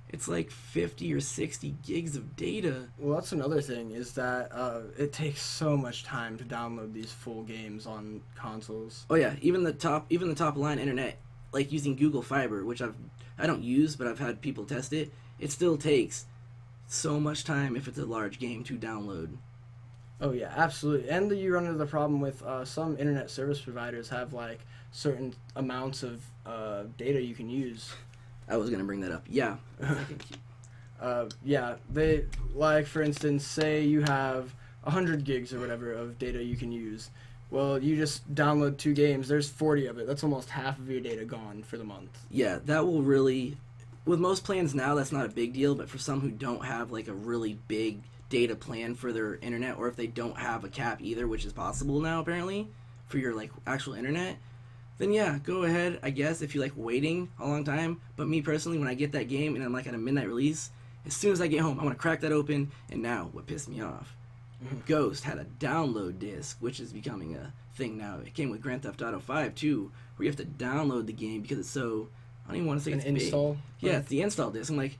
it's like 50 or 60 gigs of data.
Well, that's another thing is that it takes so much time to download these full games on consoles.
Oh yeah, even the top line internet, like using Google Fiber, which I don't use, but I've had people test it. It still takes so much time if it's a large game to download.
Oh yeah, absolutely. And you run into the problem with some internet service providers have like certain amounts of data you can use.
I was gonna bring that up. Yeah.
Yeah, they like for instance, say you have 100 gigs or whatever of data you can use. Well, you just download 2 games. There's 40 of it. That's almost half of your data gone for the month.
Yeah, that will really. With most plans now, that's not a big deal. But for some who don't have like a really big data plan for their internet, or if they don't have a cap either, which is possible now apparently for your like actual internet, then yeah, go ahead, I guess, if you like waiting a long time. But me personally, when I get that game and I'm like at a midnight release, as soon as I get home, I want to crack that open. And now, what pissed me off, Ghost had a download disc, which is becoming a thing now. It came with Grand Theft Auto 5 too, where you have to download the game because it's so, I don't even want to say
An
it's big.
install?
Yeah, it's the install disc. I'm like,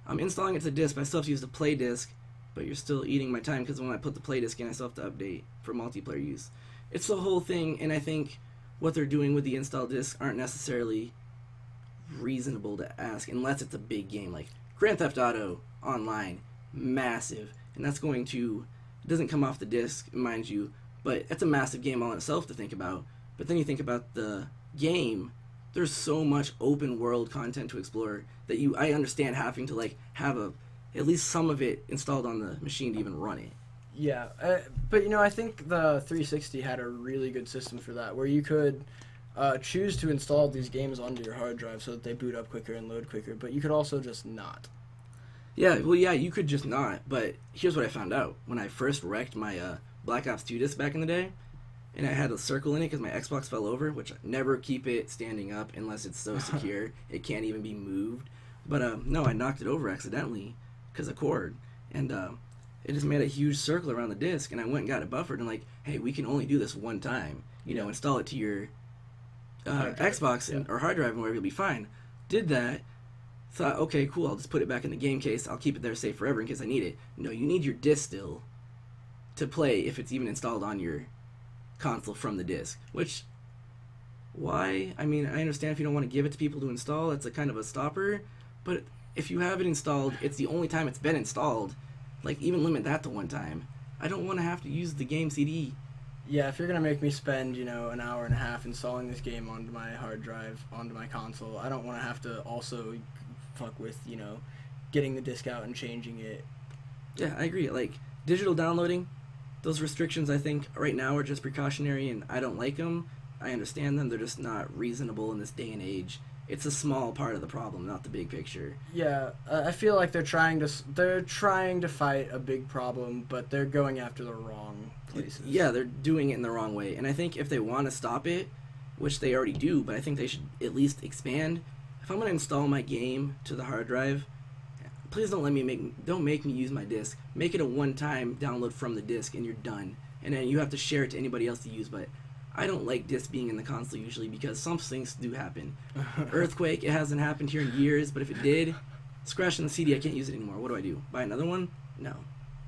I'm installing it to disc, but I still have to use the play disc, but you're still eating my time because when I put the play disc in, I still have to update for multiplayer use. It's the whole thing, and I think what they're doing with the install discs aren't necessarily reasonable to ask unless it's a big game like Grand Theft Auto Online, massive, and that's going to, it doesn't come off the disc, mind you, but it's a massive game all in itself to think about. But then you think about the game, there's so much open world content to explore that I understand having to like have at least some of it installed on the machine to even run it.
Yeah, but I think the 360 had a really good system for that, where you could choose to install these games onto your hard drive so that they boot up quicker and load quicker, but you could also just not.
Yeah, well, yeah, you could just not, but here's what I found out. When I first wrecked my Black Ops 2 disc back in the day, and I had a circle in it because my Xbox fell over, which I never keep it standing up unless it's so secure it can't even be moved. But no, I knocked it over accidentally because of cord, and it just made a huge circle around the disc, and I went and got it buffered, and like, hey, we can only do this one time. Install it to your Xbox or hard drive and wherever, you'll be fine. Did that. Thought, okay, cool, I'll just put it back in the game case. I'll keep it there safe forever in case I need it. No, you need your disc still to play if it's even installed on your console from the disc. Which, why? I mean, I understand if you don't want to give it to people to install, that's a kind of a stopper. But if you have it installed, it's the only time it's been installed. Like, even limit that to one time. I don't want to have to use the game CD.
Yeah, if you're going to make me spend, an hour and a half installing this game onto my hard drive, onto my console, I don't want to have to also fuck with, getting the disc out and changing it.
Yeah, I agree. Like, digital downloading, those restrictions I think right now are just precautionary, and I don't like them. I understand them. They're just not reasonable in this day and age. It's a small part of the problem, not the big picture.
Yeah, I feel like they're trying to fight a big problem, but they're going after the wrong places.
Yeah, they're doing it in the wrong way. And I think if they want to stop it, which they already do, but I think they should at least expand. If I'm going to install my game to the hard drive, please don't make me use my disc. Make it a one-time download from the disc and you're done. And then you have to share it to anybody else to use, but I don't like discs being in the console usually because some things do happen. Earthquake, it hasn't happened here in years, but if it did, scratching the CD, I can't use it anymore. What do I do? Buy another one? No.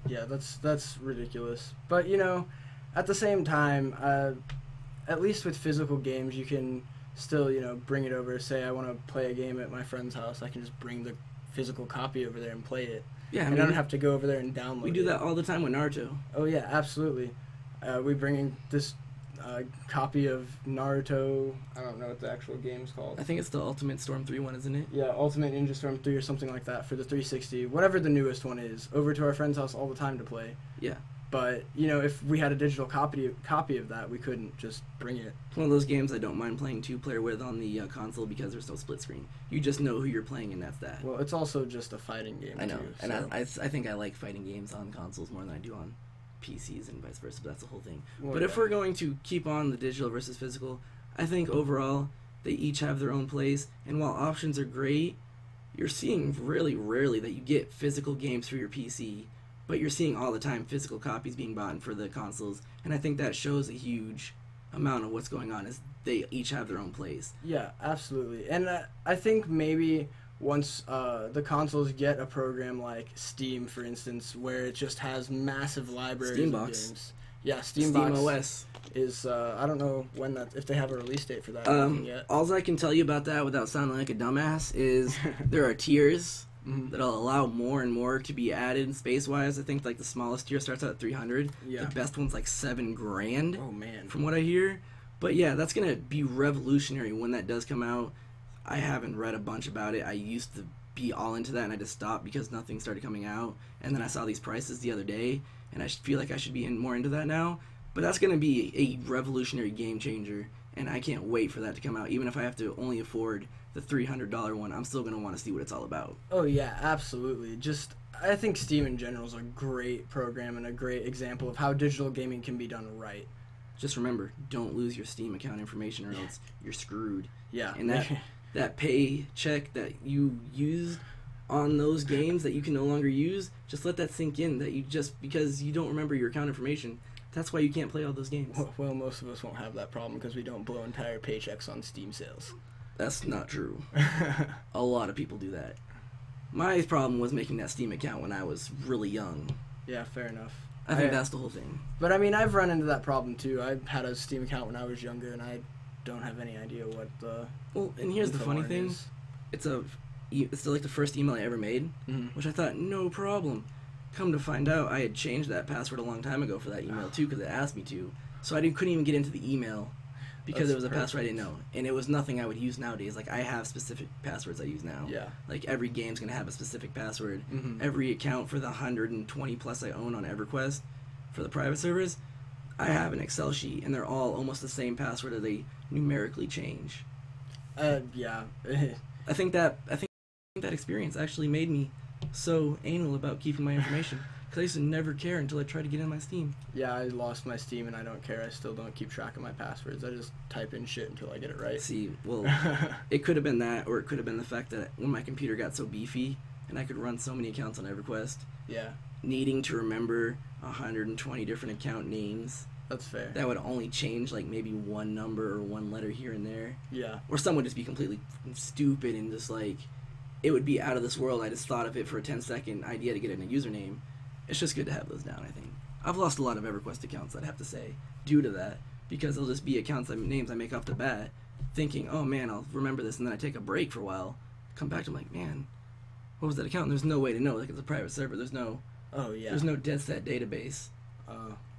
Yeah, that's ridiculous. But, at the same time, at least with physical games, you can still, bring it over. Say I want to play a game at my friend's house, I can just bring the physical copy over there and play it.
Yeah,
I don't have to go over there and download it.
We do that all the time with Naruto.
Oh, yeah, absolutely. We bring in this copy of Naruto. I don't know what the actual game's called.
I think it's the Ultimate Storm 3 one, isn't it?
Yeah, Ultimate Ninja Storm 3 or something like that for the 360. Whatever the newest one is. Over to our friend's house all the time to play.
Yeah.
But, if we had a digital copy of that, we couldn't just bring it.
It's one of those games I don't mind playing two-player with on the console because there's no split screen. You just know who you're playing, and that's that.
Well, it's also just a fighting game,
I know,
too,
and
so.
I think I like fighting games on consoles more than I do on PCs and vice versa, but that's the whole thing.
Well,
but if we're going to keep on the digital versus physical, I think overall they each have their own place, and while options are great, you're seeing really rarely that you get physical games for your PC, but you're seeing all the time physical copies being bought for the consoles, and I think that shows a huge amount of what's going on is they each have their own place.
Yeah, absolutely. And I think maybe once the consoles get a program like Steam, for instance, where it just has massive libraries of games. Yeah,
Steam OS
is I don't know if they have a release date for that yet.
All I can tell you about that without sounding like a dumbass is there are tiers that'll allow more and more to be added space wise. I think like the smallest tier starts out at 300.
Yeah.
The best one's like $7,000.
Oh man.
From what I hear. But yeah, that's gonna be revolutionary when that does come out. I haven't read a bunch about it. I used to be all into that and I just stopped because nothing started coming out. And then I saw these prices the other day and I feel like I should be more into that now. But that's going to be a revolutionary game changer, and I can't wait for that to come out. Even if I have to only afford the $300 one, I'm still going to want to see what it's all about.
Oh, yeah, absolutely. I think Steam in general is a great program and a great example of how digital gaming can be done right.
Just remember, don't lose your Steam account information or else you're screwed.
Yeah.
And that paycheck that you used on those games that you can no longer use, just let that sink in, that because you don't remember your account information. That's why you can't play all those games.
Well, most of us won't have that problem because we don't blow entire paychecks on Steam sales.
That's not true. A lot of people do that. My problem was making that Steam account when I was really young.
Yeah, fair enough.
I think that's the whole thing.
But I mean, I've run into that problem too. I had a Steam account when I was younger, and I don't have any idea what the...
Well, and here's the funny thing.
Is.
It's like the first email I ever made, which I thought, no problem. Come to find out, I had changed that password a long time ago for that email too, because it asked me to. So couldn't even get into the email because it was a password I didn't know, and it was nothing I would use nowadays. Like I have specific passwords I use now.
Yeah.
Like every game's gonna have a specific password. Every account for the 120 plus I own on EverQuest for the private servers, I have an Excel sheet, and they're all almost the same password that they numerically change.
Yeah.
I think that experience actually made me so anal about keeping my information, because I used to never care until I tried to get in my Steam.
Yeah, I lost my Steam and I don't care. I still don't keep track of my passwords. I just type in shit until I get it right.
See, well, it could have been that, or it could have been the fact that when my computer got so beefy and I could run so many accounts on EverQuest,
yeah,
needing to remember 120 different account names.
That's fair.
That would only change like maybe one number or one letter here and there.
Yeah.
Or some would just be completely stupid and just like, it would be out of this world. I just thought of it for a 10-second idea to get in a username. It's just good to have those down, I think. I've lost a lot of EverQuest accounts, I'd have to say, due to that, because they'll just be names I make off the bat, thinking, oh man, I'll remember this, and then I take a break for a while, come back to them like, man, what was that account? And there's no way to know, like it's a private server, there's no dead set database.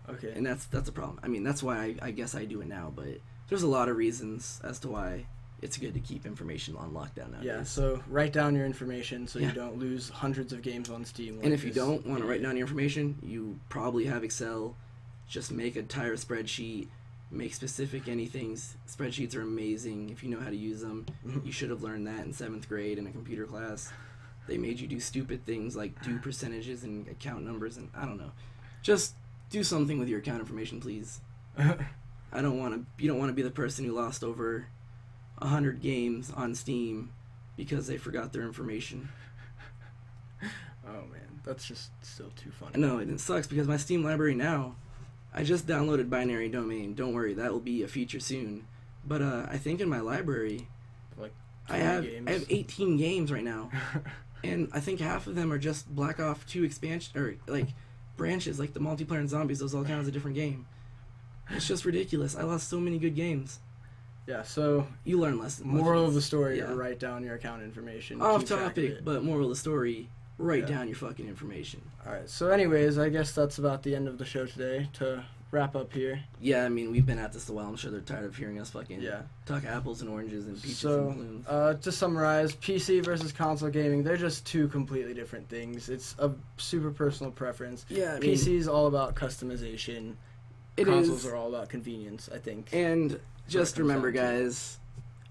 Okay.
And that's a problem. I mean, that's why I guess I do it now, but there's a lot of reasons as to why it's good to keep information on lockdown nowadays.
Yeah, so write down your information so you don't lose hundreds of games on Steam.
And if you don't want to write down your information, you probably have Excel. Just make a entire spreadsheet, make specific anythings. Spreadsheets are amazing if you know how to use them. You should have learned that in 7th grade in a computer class. They made you do stupid things like do percentages and account numbers, and I don't know. Just do something with your account information, please. You don't want to be the person who lost over 100 games on Steam because they forgot their information.
Oh man, that's just still too funny.
No, it sucks because my Steam library now, I just downloaded Binary Domain. Don't worry, that will be a feature soon. But I think in my library,
like
I have 18 games right now, and I think half of them are just Black Ops 2 expansion or like branches, like the multiplayer and zombies. Those all count as a different game. It's just ridiculous. I lost so many good games.
Yeah, so
you learn lessons.
Moral of the story: write down your account information.
Off topic, but moral of the story: write down your fucking information.
All right. So, anyways, I guess that's about the end of the show today. To wrap up here.
Yeah, I mean we've been at this a while. I'm sure they're tired of hearing us fucking talk apples and oranges and peaches and balloons.
To summarize, PC versus console gaming—they're just two completely different things. It's a super personal preference.
Yeah, I mean,
PC is all about customization. Consoles are all about convenience, I think.
And just remember, guys,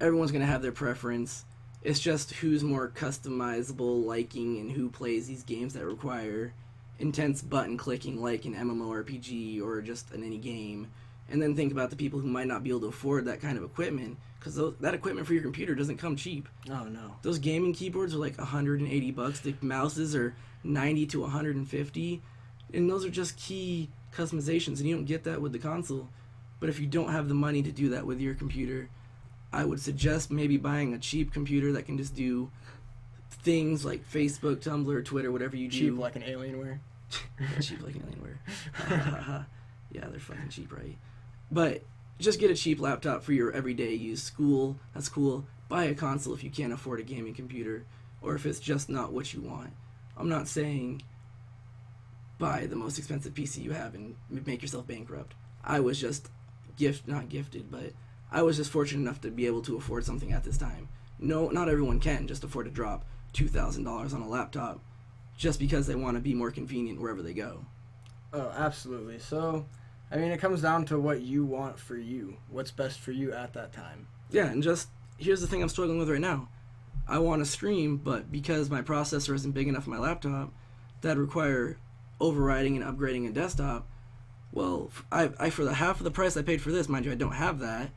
everyone's going to have their preference. It's just who's more customizable liking and who plays these games that require intense button clicking like an MMORPG or just in any game. And then think about the people who might not be able to afford that kind of equipment, because that equipment for your computer doesn't come cheap.
Oh, no.
Those gaming keyboards are like $180. The mouses are $90 to $150. And those are just key customizations, and you don't get that with the console. But if you don't have the money to do that with your computer, I would suggest maybe buying a cheap computer that can just do things like Facebook, Tumblr, Twitter, whatever you do.
Cheap like an Alienware.
Cheap like an Alienware. Yeah, they're fucking cheap, right? But just get a cheap laptop for your everyday use. School, that's cool. Buy a console if you can't afford a gaming computer, or if it's just not what you want. I'm not saying buy the most expensive PC you have and make yourself bankrupt. I was just not gifted, but I was just fortunate enough to be able to afford something at this time. No, not everyone can just afford to drop $2,000 on a laptop just because they want to be more convenient wherever they go.
Oh, absolutely. So, I mean, it comes down to what you want for you. What's best for you at that time.
Yeah, and just, here's the thing I'm struggling with right now. I want to stream, but because my processor isn't big enough for my laptop, that'd require overriding and upgrading a desktop. Well, I for the half of the price I paid for this, mind you, I don't have that,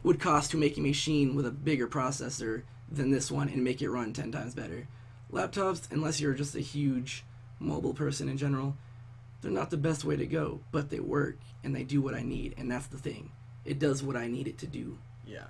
would cost to make a machine with a bigger processor than this one and make it run 10 times better. Laptops, unless you're just a huge mobile person in general, they're not the best way to go, but they work and they do what I need, and that's the thing. It does what I need it to do.
Yeah.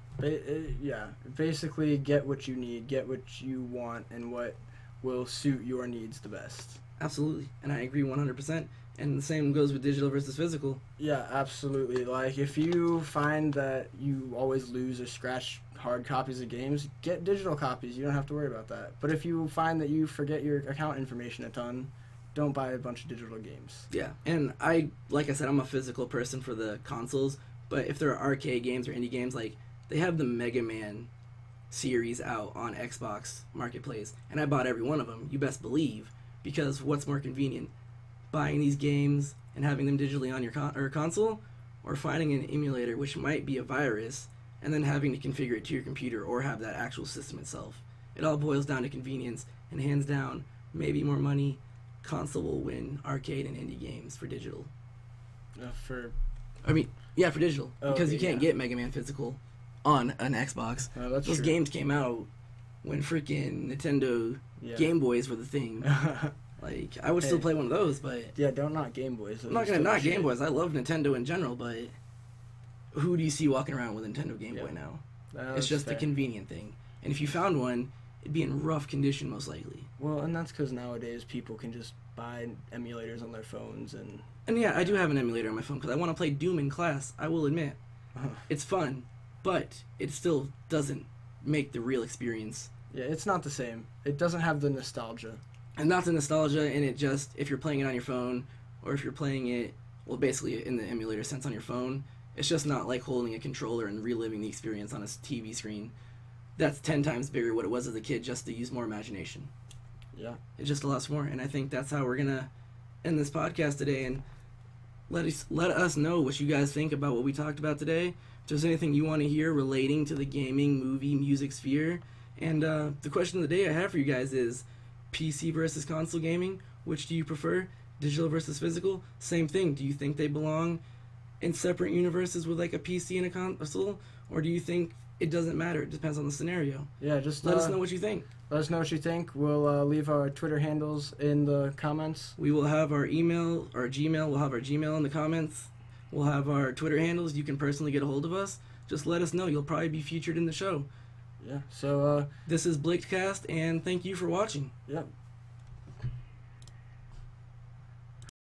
Yeah. Basically, get what you need, get what you want, and what will suit your needs the best.
Absolutely, and I agree 100%. And the same goes with digital versus physical.
Yeah, absolutely. Like, if you find that you always lose or scratch hard copies of games, get digital copies. You don't have to worry about that. But if you find that you forget your account information a ton, don't buy a bunch of digital games.
Yeah, and like I said, I'm a physical person for the consoles, but if there are arcade games or indie games, like, they have the Mega Man series out on Xbox Marketplace, and I bought every one of them, you best believe, because what's more convenient? Buying these games and having them digitally on your console, or finding an emulator, which might be a virus, and then having to configure it to your computer or have that actual system itself. It all boils down to convenience, and hands down, maybe more money, console will win arcade and indie games for digital.
For
digital, because you can't get Mega Man physical on an Xbox.
That's
Those
true.
games came out when freaking Nintendo Game Boys were the thing. Like, I would still play one of those, but...
Yeah, don't knock Game Boys.
I'm not going to knock Game Boys. I love Nintendo in general, but who do you see walking around with a Nintendo Game Boy now? It's just a convenient thing. And if you found one, it'd be in rough condition, most likely.
Well, and that's because nowadays people can just buy emulators on their phones and...
And yeah, I do have an emulator on my phone because I want to play Doom in class, I will admit. It's fun, but it still doesn't make the real experience.
Yeah, it's not the same. It doesn't have the nostalgia.
And not the nostalgia, and it just, if you're playing it on your phone, or if you're playing it, well, basically in the emulator sense on your phone, it's just not like holding a controller and reliving the experience on a TV screen. That's 10 times bigger what it was as a kid, just to use more imagination.
Yeah.
It just allows more, and I think that's how we're going to end this podcast today, and let us know what you guys think about what we talked about today. If there's anything you want to hear relating to the gaming, movie, music sphere. And the question of the day I have for you guys is, PC versus console gaming, which do you prefer? Digital versus physical? Same thing. Do you think they belong in separate universes with like a PC and a console? Or do you think it doesn't matter? It depends on the scenario.
Yeah, just
let us know what you think.
Let us know what you think. We'll leave our Twitter handles in the comments.
We will have our email, our Gmail. We'll have our Gmail in the comments. We'll have our Twitter handles. You can personally get a hold of us. Just let us know. You'll probably be featured in the show.
Yeah, so...
this is Blickcast, and thank you for watching.
Yep.